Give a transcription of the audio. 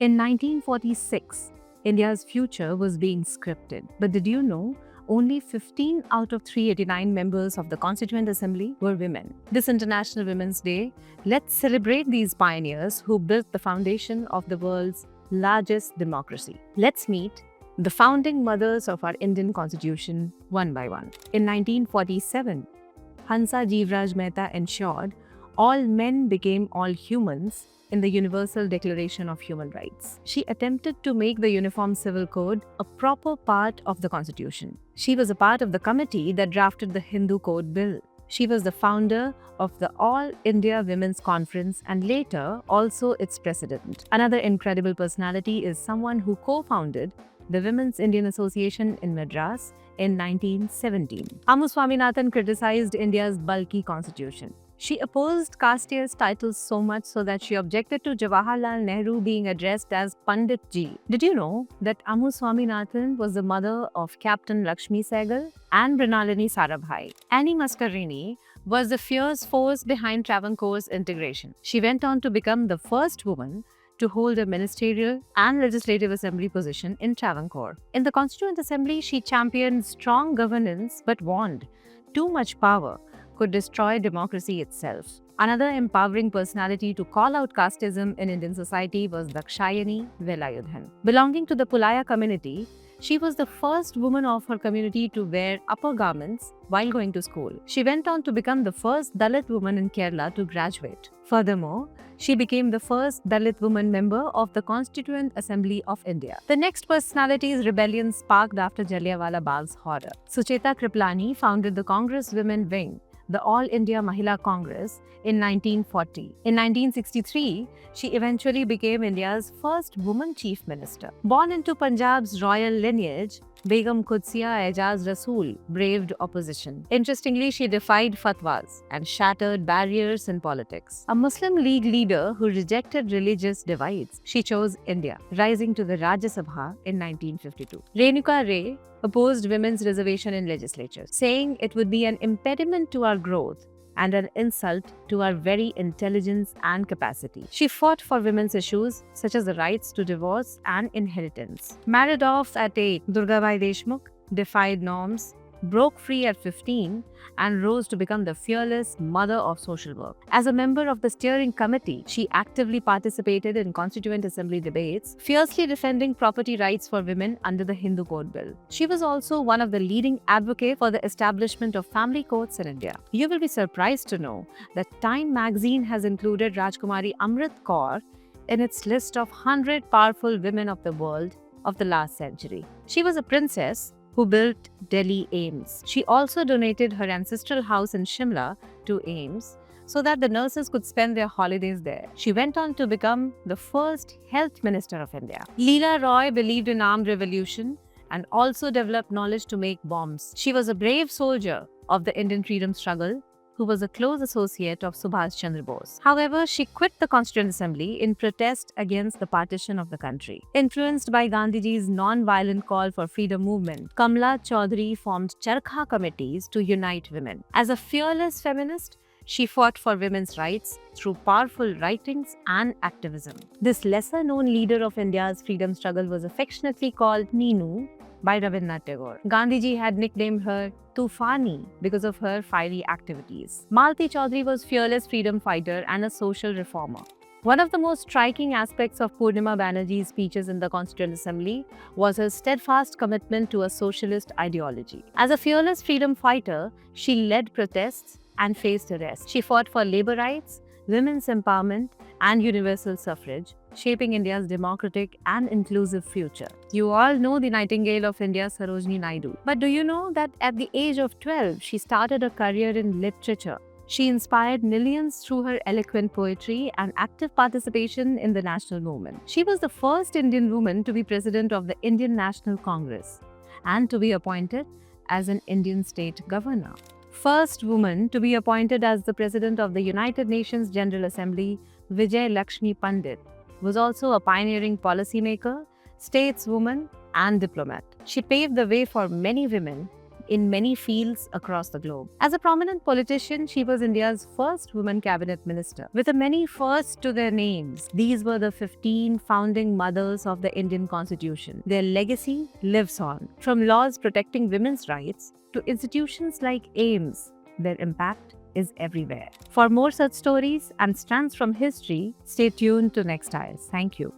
In 1946, India's future was being scripted. But did you know only 15 out of 389 members of the Constituent Assembly were women? This International Women's Day, let's celebrate these pioneers who built the foundation of the world's largest democracy. Let's meet the founding mothers of our Indian Constitution one by one. In 1947, Hansa Jivraj Mehta ensured all men became all humans in the Universal Declaration of Human Rights. She attempted to make the Uniform Civil Code a proper part of the Constitution. She was a part of the committee that drafted the Hindu Code Bill. She was the founder of the All India Women's Conference and later also its president. Another incredible personality is someone who co-founded the Women's Indian Association in Madras in 1917. Ammu Swaminathan criticized India's bulky constitution. She opposed caste titles so much so that she objected to Jawaharlal Nehru being addressed as Pandit Ji. Did you know that Ammu Swaminathan was the mother of Captain Lakshmi Sehgal and Mrinalini Sarabhai? Annie Mascarini was the fierce force behind Travancore's integration. She went on to become the first woman to hold a ministerial and legislative assembly position in Travancore. In the Constituent Assembly, she championed strong governance but warned too much power could destroy democracy itself. Another empowering personality to call out casteism in Indian society was Dakshayani Velayudhan. Belonging to the Pulaya community, she was the first woman of her community to wear upper garments while going to school. She went on to become the first Dalit woman in Kerala to graduate. Furthermore, she became the first Dalit woman member of the Constituent Assembly of India. The next personality's rebellion sparked after Jallianwala Bagh's horror. Sucheta Kriplani founded the Congress Women Wing, the All India Mahila Congress, in 1940. In 1963, she eventually became India's first woman chief minister. Born into Punjab's royal lineage, Begum Qudsiya Ejaz Rasool braved opposition. Interestingly, she defied fatwas and shattered barriers in politics. A Muslim League leader who rejected religious divides, she chose India, rising to the Rajya Sabha in 1952. Renuka Ray opposed women's reservation in legislature, saying it would be an impediment to our growth and an insult to our very intelligence and capacity. She fought for women's issues such as the rights to divorce and inheritance. Married off at 8, Durgabai Deshmukh defied norms, broke free at 15, and rose to become the fearless mother of social work. As a member of the steering committee, she actively participated in Constituent Assembly debates, fiercely defending property rights for women under the Hindu Code Bill. She was also one of the leading advocates for the establishment of family courts in India. You will be surprised to know that Time magazine has included Rajkumari Amrit Kaur in its list of 100 powerful women of the world of the last century. She was a princess who built Delhi AIIMS. She also donated her ancestral house in Shimla to AIIMS so that the nurses could spend their holidays there. She went on to become the first health minister of India. Leela Roy believed in armed revolution and also developed knowledge to make bombs. She was a brave soldier of the Indian freedom struggle who was a close associate of Subhash Chandra Bose. However, she quit the Constituent Assembly in protest against the partition of the country. Influenced by Gandhiji's non-violent call for freedom movement, Kamla Chaudhary formed Charkha committees to unite women. As a fearless feminist, she fought for women's rights through powerful writings and activism. This lesser-known leader of India's freedom struggle was affectionately called Neenu by Rabindranath Tagore. Gandhiji had nicknamed her Tufani because of her fiery activities. Malti Chaudhary was a fearless freedom fighter and a social reformer. One of the most striking aspects of Purnima Banerjee's speeches in the Constituent Assembly was her steadfast commitment to a socialist ideology. As a fearless freedom fighter, she led protests and faced arrest. She fought for labor rights, women's empowerment, and universal suffrage, shaping India's democratic and inclusive future. You all know the Nightingale of India, Sarojini Naidu. But do you know that at the age of 12, she started a career in literature? She inspired millions through her eloquent poetry and active participation in the national movement. She was the first Indian woman to be president of the Indian National Congress and to be appointed as an Indian state governor. First woman to be appointed as the president of the United Nations General Assembly, Vijay Lakshmi Pandit, was also a pioneering policymaker, stateswoman, and diplomat. She paved the way for many women in many fields across the globe. As a prominent politician, she was India's first woman cabinet minister. With a many firsts to their names, these were the 15 founding mothers of the Indian Constitution. Their legacy lives on. From laws protecting women's rights to institutions like AIIMS, their impact is everywhere. For more such stories and strands from history, stay tuned to Next Eyes. Thank you.